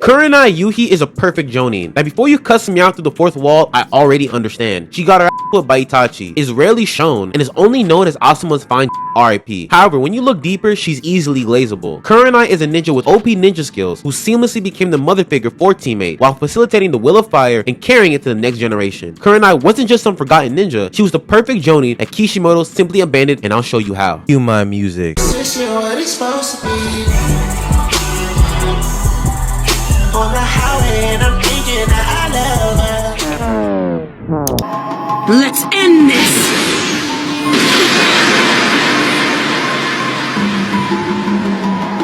Kurenai Yuhi is a perfect Jonin. Now before you cuss me out through the fourth wall, I already understand. She got her ass put by Itachi, is rarely shown, and is only known as Asuma's fine RIP. However, when you look deeper, she's easily glazable. Kurenai is a ninja with OP ninja skills who seamlessly became the mother figure for teammate while facilitating the will of fire and carrying it to the next generation. Kurenai wasn't just some forgotten ninja, she was the perfect Jonin that Kishimoto simply abandoned, and I'll show you how. Cue my music. On the highway and I'm thinking that I love her. Let's end this!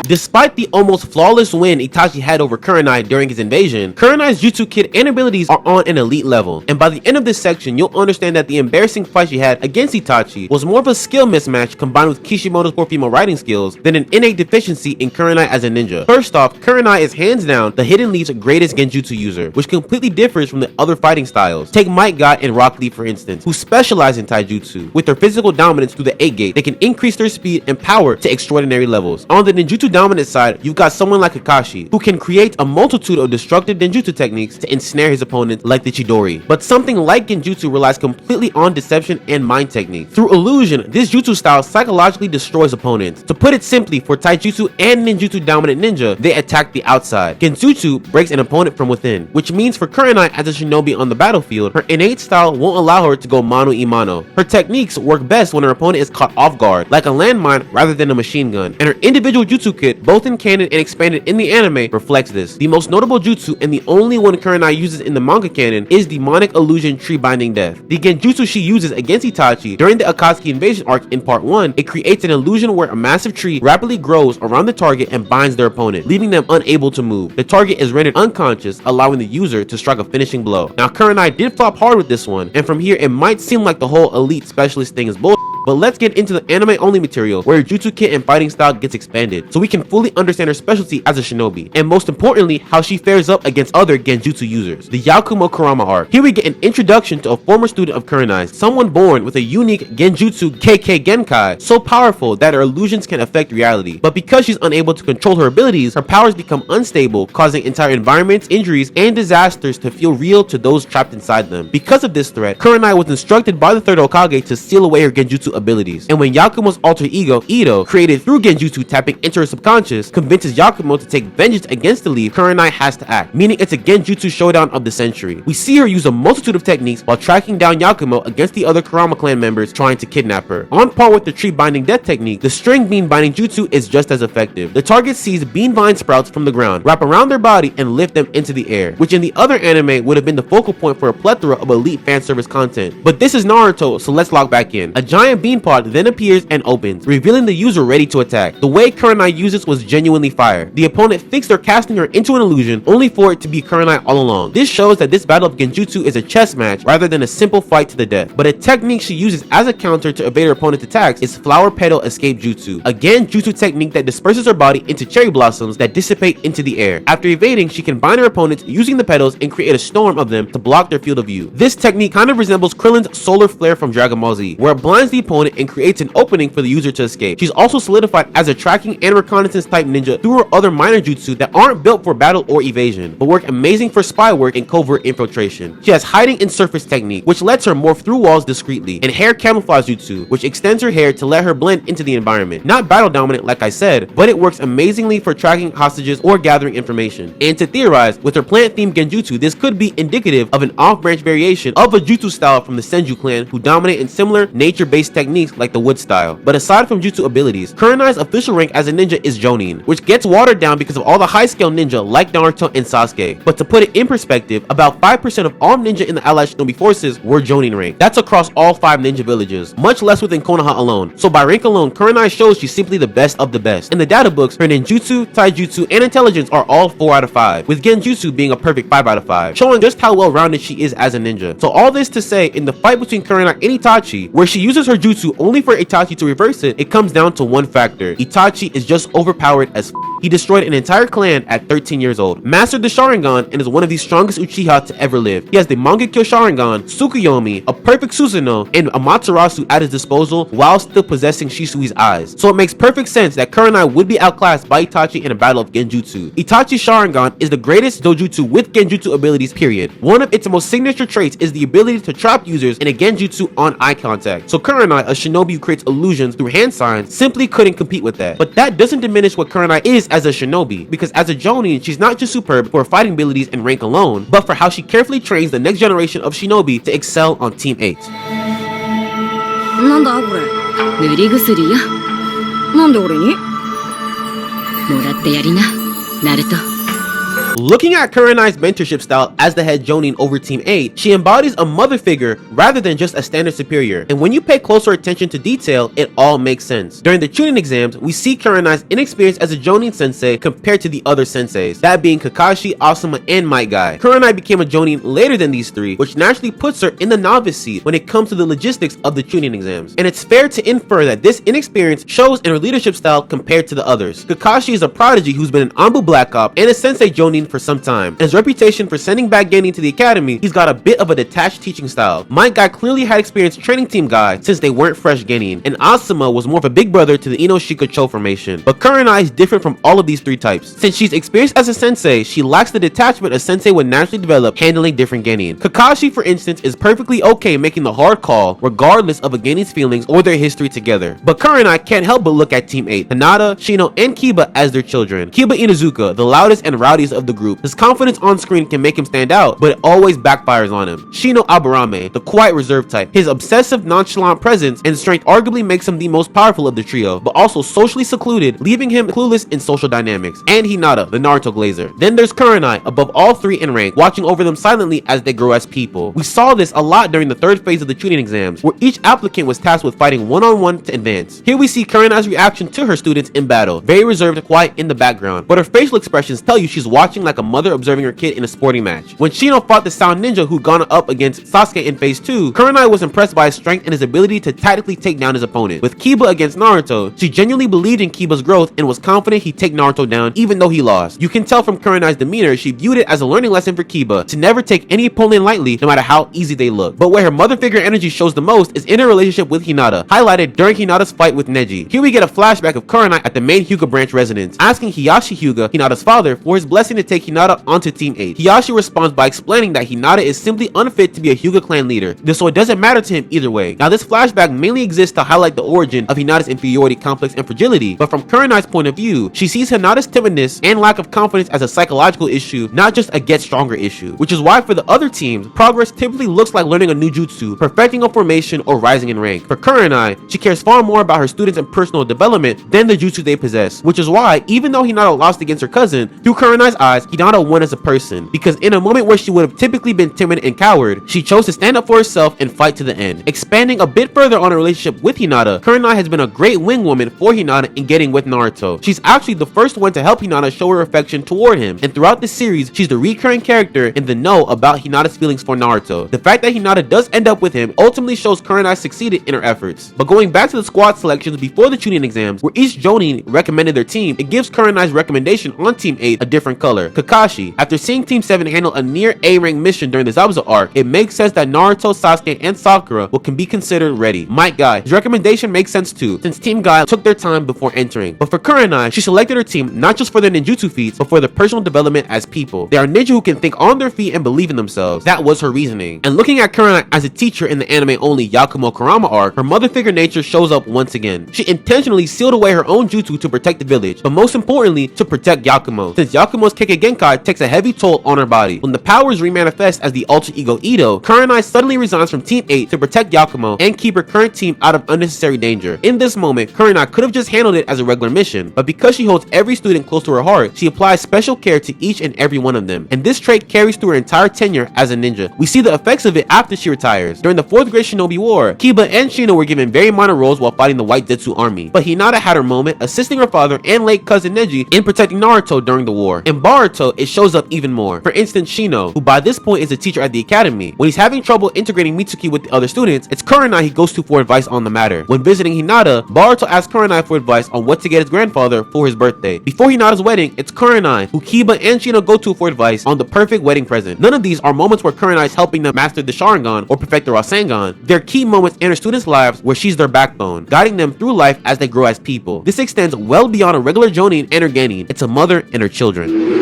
Despite the almost flawless win Itachi had over Kurenai during his invasion, Kurenai's jutsu kit and abilities are on an elite level, and by the end of this section you'll understand that the embarrassing fight she had against Itachi was more of a skill mismatch combined with Kishimoto's poor female writing skills than an innate deficiency in Kurenai as a ninja. First off, Kurenai is hands down the Hidden Leaf's greatest genjutsu user, which completely differs from the other fighting styles. Take Might God and Rock Lee for instance, who specialize in taijutsu. With their physical dominance through the 8 gate, they can increase their speed and power to extraordinary levels. On the ninjutsu dominant side, you've got someone like Kakashi, who can create a multitude of destructive genjutsu techniques to ensnare his opponent like the Chidori. But something like genjutsu relies completely on deception and mind technique. Through illusion, this jutsu style psychologically destroys opponents. To put it simply, for taijutsu and ninjutsu dominant ninja, they attack the outside. Genjutsu breaks an opponent from within, which means for Kurenai as a shinobi on the battlefield, her innate style won't allow her to go mano a mano. Her techniques work best when her opponent is caught off guard, like a landmine rather than a machine gun, and her individual jutsu kit, both in canon and expanded in the anime, reflects this. The most notable jutsu, and the only one Kurenai uses in the manga canon, is Demonic Illusion Tree Binding Death. The genjutsu she uses against Itachi during the Akatsuki invasion arc in part 1, it creates an illusion where a massive tree rapidly grows around the target and binds their opponent, leaving them unable to move. The target is rendered unconscious, allowing the user to strike a finishing blow. Now Kurenai did flop hard with this one, and from here it might seem like the whole elite specialist thing is bullshit. But let's get into the anime only material where her jutsu kit and fighting style gets expanded, so we can fully understand her specialty as a shinobi, and most importantly, how she fares up against other genjutsu users. The Yakumo Kurama arc. Here we get an introduction to a former student of Kurenai's, someone born with a unique genjutsu KK Genkai, so powerful that her illusions can affect reality. But because she's unable to control her abilities, her powers become unstable, causing entire environments, injuries, and disasters to feel real to those trapped inside them. Because of this threat, Kurenai was instructed by the third Hokage to seal away her genjutsu abilities, and when Yakumo's alter ego, Ito, created through genjutsu tapping into her subconscious, convinces Yakumo to take vengeance against the leaf, Kurenai has to act, meaning it's a genjutsu showdown of the century. We see her use a multitude of techniques while tracking down Yakumo against the other Kurama clan members trying to kidnap her. On par with the tree binding death technique, the string bean binding jutsu is just as effective. The target sees bean vine sprouts from the ground, wrap around their body, and lift them into the air, which in the other anime would have been the focal point for a plethora of elite fan service content. But this is Naruto, so let's log back in. A giant bean pod then appears and opens, revealing the user ready to attack. The way Kurenai uses was genuinely fire. The opponent thinks they're casting her into an illusion, only for it to be Kurenai all along. This shows that this battle of genjutsu is a chess match rather than a simple fight to the death. But a technique she uses as a counter to evade her opponent's attacks is flower petal escape jutsu. Again, jutsu technique that disperses her body into cherry blossoms that dissipate into the air. After evading, she can bind her opponents using the petals and create a storm of them to block their field of view. This technique kind of resembles Krillin's solar flare from Dragon Ball Z, where it blinds the opponent and creates an opening for the user to escape. She's also solidified as a tracking and reconnaissance type ninja through her other minor jutsu that aren't built for battle or evasion, but work amazing for spy work and covert infiltration. She has hiding and surface technique, which lets her morph through walls discreetly, and hair camouflage jutsu, which extends her hair to let her blend into the environment. Not battle dominant like I said, but it works amazingly for tracking hostages or gathering information. And to theorize, with her plant-themed genjutsu, this could be indicative of an off-branch variation of a jutsu style from the Senju clan, who dominate in similar nature-based techniques like the wood style. But aside from jutsu abilities, Kurenai's official rank as a ninja is Jonin, which gets watered down because of all the high-scale ninja like Naruto and Sasuke. But to put it in perspective, about 5% of all ninja in the allied shinobi forces were Jonin rank. That's across all 5 ninja villages, much less within Konoha alone. So by rank alone, Kurenai shows she's simply the best of the best. In the data books, her ninjutsu, taijutsu, and intelligence are all 4 out of 5, with genjutsu being a perfect 5 out of 5, showing just how well-rounded she is as a ninja. So all this to say, in the fight between Kurenai and Itachi, where she uses her jutsu only for Itachi to reverse it, it comes down to one factor. Itachi is just overpowered as He destroyed an entire clan at 13 years old, mastered the Sharingan, and is one of the strongest Uchiha to ever live. He has the Mangekyo Sharingan, Tsukuyomi, a perfect Susanoo, and Amaterasu at his disposal while still possessing Shisui's eyes. So it makes perfect sense that Kurenai would be outclassed by Itachi in a battle of genjutsu. Itachi's Sharingan is the greatest dojutsu with genjutsu abilities, period. One of its most signature traits is the ability to trap users in a genjutsu on eye contact. So Kurenai, a shinobi who creates illusions through hand signs, simply couldn't compete with that. But that doesn't diminish what Kurenai is as a shinobi, because as a Jonin, she's not just superb for her fighting abilities and rank alone, but for how she carefully trains the next generation of shinobi to excel on Team 8. なんだこれ塗り薬やなんで俺にもらってやりなナルト Looking at Kurenai's mentorship style as the head Jonin over Team 8, she embodies a mother figure rather than just a standard superior, and when you pay closer attention to detail, it all makes sense. During the Chunin exams, we see Kurenai's inexperience as a Jonin sensei compared to the other senseis, that being Kakashi, Asuma, and Might Guy. Kurenai became a Jonin later than these three, which naturally puts her in the novice seat when it comes to the logistics of the Chunin exams, and it's fair to infer that this inexperience shows in her leadership style compared to the others. Kakashi is a prodigy who's been an Anbu Black Op and a sensei Jonin for some time, and his reputation for sending back Genin to the academy, he's got a bit of a detached teaching style. Might Guy clearly had experience training Team Guy since they weren't fresh Genin, and Asuma was more of a big brother to the Inoshika Cho formation. But Kurenai is different from all of these three types. Since she's experienced as a sensei, she lacks the detachment a sensei would naturally develop handling different Genin. Kakashi, for instance, is perfectly okay making the hard call regardless of a Genin's feelings or their history together. But Kurenai can't help but look at Team 8, Hinata, Shino, and Kiba as their children. Kiba Inuzuka, the loudest and rowdiest of the group. His confidence on screen can make him stand out, but it always backfires on him. Shino Aburame, the quiet reserve type. His obsessive, nonchalant presence and strength arguably makes him the most powerful of the trio, but also socially secluded, leaving him clueless in social dynamics. And Hinata, the Naruto glazer. Then there's Kurenai, above all three in rank, watching over them silently as they grow as people. We saw this a lot during the third phase of the Chunin exams, where each applicant was tasked with fighting one-on-one to advance. Here we see Kurenai's reaction to her students in battle, very reserved and quiet in the background, but her facial expressions tell you she's watching like a mother observing her kid in a sporting match. When Shino fought the Sound Ninja who'd gone up against Sasuke in phase 2, Kurenai was impressed by his strength and his ability to tactically take down his opponent. With Kiba against Naruto, she genuinely believed in Kiba's growth and was confident he'd take Naruto down even though he lost. You can tell from Kurenai's demeanor she viewed it as a learning lesson for Kiba to never take any opponent lightly no matter how easy they look. But where her mother figure energy shows the most is in her relationship with Hinata, highlighted during Hinata's fight with Neji. Here we get a flashback of Kurenai at the main Hyuga branch residence, asking Hiyashi Hyuga, Hinata's father, for his blessing to take Hinata onto Team 8. Hiyashi responds by explaining that Hinata is simply unfit to be a Hyuga clan leader, so it doesn't matter to him either way. Now this flashback mainly exists to highlight the origin of Hinata's inferiority complex and fragility, but from Kurenai's point of view, she sees Hinata's timidness and lack of confidence as a psychological issue, not just a get stronger issue, which is why for the other teams, progress typically looks like learning a new jutsu, perfecting a formation, or rising in rank. For Kurenai, she cares far more about her students and personal development than the jutsu they possess, which is why even though Hinata lost against her cousin, through Kurenai's eyes, Hinata won as a person, because in a moment where she would have typically been timid and coward, she chose to stand up for herself and fight to the end. Expanding a bit further on her relationship with Hinata, Kurenai has been a great wing woman for Hinata in getting with Naruto. She's actually the first one to help Hinata show her affection toward him, and throughout the series, she's the recurring character in the know about Hinata's feelings for Naruto. The fact that Hinata does end up with him ultimately shows Kurenai succeeded in her efforts. But going back to the squad selections before the Chunin exams, where each Jonin recommended their team, it gives Kurenai's recommendation on Team 8 a different color. Kakashi, after seeing Team 7 handle a near A-rank mission during the Zabuza arc, it makes sense that Naruto, Sasuke, and Sakura can be considered ready. Might Guy, his recommendation makes sense too, since Team Guy took their time before entering. But for Kurenai, she selected her team not just for their ninjutsu feats, but for their personal development as people. They are ninja who can think on their feet and believe in themselves. That was her reasoning. And looking at Kurenai as a teacher in the anime-only Yakumo Kurama arc, her mother figure nature shows up once again. She intentionally sealed away her own jutsu to protect the village, but most importantly, to protect Yakumo, since Yakumo's Kekkei Genkai takes a heavy toll on her body. When the powers remanifest as the alter ego Ito, Kurenai suddenly resigns from Team 8 to protect Yakumo and keep her current team out of unnecessary danger. In this moment, Kurenai could have just handled it as a regular mission, but because she holds every student close to her heart, she applies special care to each and every one of them, and this trait carries through her entire tenure as a ninja. We see the effects of it after she retires. During the 4th grade Shinobi War, Kiba and Shino were given very minor roles while fighting the White Zetsu army, but Hinata had her moment, assisting her father and late cousin Neji in protecting Naruto during the war. And Naruto, it shows up even more. For instance, Shino, who by this point is a teacher at the academy. When he's having trouble integrating Mitsuki with the other students, it's Kurenai he goes to for advice on the matter. When visiting Hinata, Boruto asks Kurenai for advice on what to get his grandfather for his birthday. Before Hinata's wedding, it's Kurenai who Kiba and Shino go to for advice on the perfect wedding present. None of these are moments where Kurenai is helping them master the Sharingan or perfect the Rasengan. They're key moments in her students' lives where she's their backbone, guiding them through life as they grow as people. This extends well beyond a regular Jonin and her Genin. It's a mother and her children.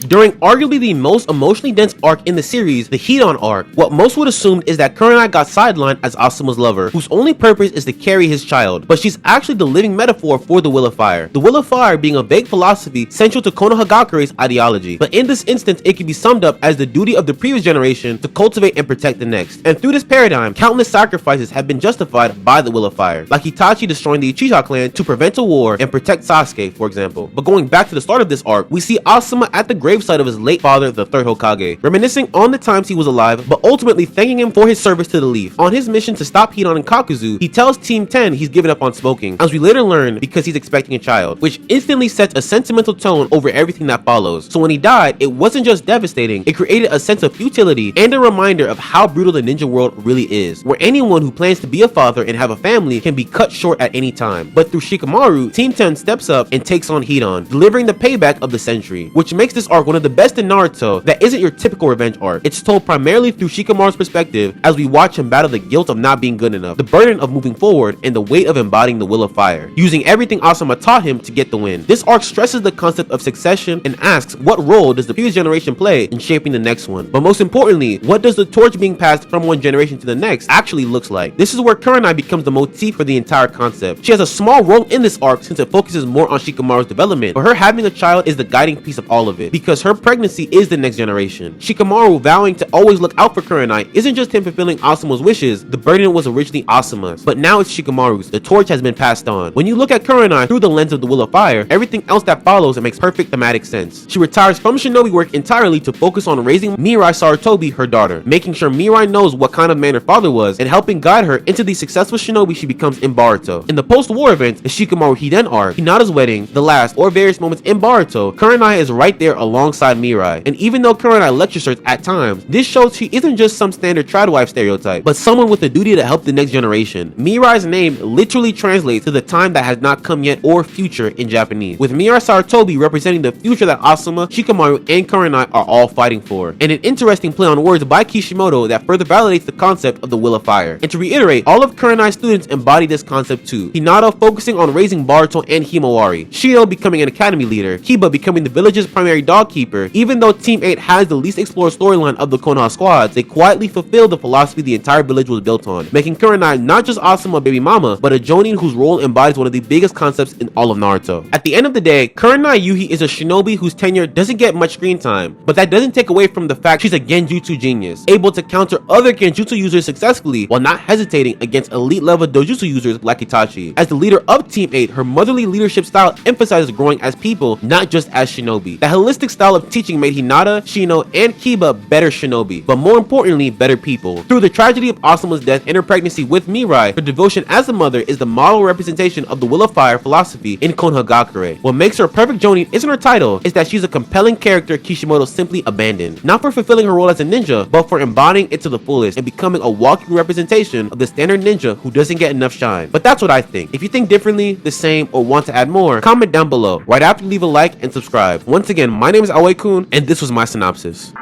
During arguably the most emotionally dense arc in the series, the Hidan arc, what most would assume is that Kurenai got sidelined as Asuma's lover, whose only purpose is to carry his child, but she's actually the living metaphor for the Will of Fire. The Will of Fire being a vague philosophy central to Konohagakure's ideology, but in this instance it can be summed up as the duty of the previous generation to cultivate and protect the next. And through this paradigm, countless sacrifices have been justified by the Will of Fire, like Itachi destroying the Uchiha clan to prevent a war and protect Sasuke, for example. But going back to the start of this arc, we see Asuma at the gravesite of his late father, the third Hokage, reminiscing on the times he was alive, but ultimately thanking him for his service to the Leaf. On his mission to stop Hidan and Kakuzu, he tells Team 10 he's given up on smoking, as we later learn because he's expecting a child, which instantly sets a sentimental tone over everything that follows. So when he died, it wasn't just devastating, it created a sense of futility and a reminder of how brutal the ninja world really is, where anyone who plans to be a father and have a family can be cut short at any time. But through Shikamaru, Team 10 steps up and takes on Hidan, delivering the payback of the century, which makes this arc one of the best in Naruto that isn't your typical revenge arc. It's told primarily through Shikamaru's perspective as we watch him battle the guilt of not being good enough, the burden of moving forward, and the weight of embodying the Will of Fire, using everything Asuma taught him to get the win. This arc stresses the concept of succession and asks what role does the previous generation play in shaping the next one, but most importantly, what does the torch being passed from one generation to the next actually looks like. This is where Kurenai becomes the motif for the entire concept. She has a small role in this arc since it focuses more on Shikamaru's development, but her having a child is the guiding piece of all of it, because her pregnancy is the next generation. Shikamaru vowing to always look out for Kurenai isn't just him fulfilling Asuma's wishes. The burden was originally Asuma's, but now it's Shikamaru's. The torch has been passed on. When you look at Kurenai through the lens of the Will of Fire, everything else that follows it makes perfect thematic sense. She retires from shinobi work entirely to focus on raising Mirai Sarutobi, her daughter, making sure Mirai knows what kind of man her father was and helping guide her into the successful shinobi she becomes in Boruto. In the post-war events, the Shikamaru Hiden arc, Hinata's wedding, the last, or various moments in Boruto, Kurenai is right there alongside Mirai. And even though Kurenai lectures her at times, this shows she isn't just some standard tradwife stereotype, but someone with a duty to help the next generation. Mirai's name literally translates to the time that has not come yet or future in Japanese, with Mirai Sarutobi representing the future that Asuma, Shikamaru, and Kurenai are all fighting for. And an interesting play on words by Kishimoto that further validates the concept of the Will of Fire. And to reiterate, all of Kurenai's students embody this concept too. Hinata focusing on raising Boruto and Himawari, Shino becoming an academy leader, Kiba becoming the village's primary dog keeper. Even though Team 8 has the least explored storyline of the Konoha squads, they quietly fulfill the philosophy the entire village was built on, making Kurenai not just Asuma baby mama, but a Jonin whose role embodies one of the biggest concepts in all of Naruto. At the end of the day, Kurenai Yuhi is a shinobi whose tenure doesn't get much screen time, but that doesn't take away from the fact she's a genjutsu genius, able to counter other genjutsu users successfully while not hesitating against elite level dojutsu users like Itachi. As the leader of Team 8, her motherly leadership style emphasizes growing as people, not just as shinobi. The holistic style of teaching made Hinata, Shino, and Kiba better shinobi, but more importantly, better people. Through the tragedy of Asuma's death and her pregnancy with Mirai, her devotion as a mother is the model representation of the Will of Fire philosophy in Konohagakure. What makes her a perfect Jonin isn't her title, it's that she's a compelling character Kishimoto simply abandoned. Not for fulfilling her role as a ninja, but for embodying it to the fullest and becoming a walking representation of the standard ninja who doesn't get enough shine. But that's what I think. If you think differently, the same, or want to add more, comment down below. Right after, leave a like and subscribe. Once again, my name is AOI-KUN, and this was my synopsis.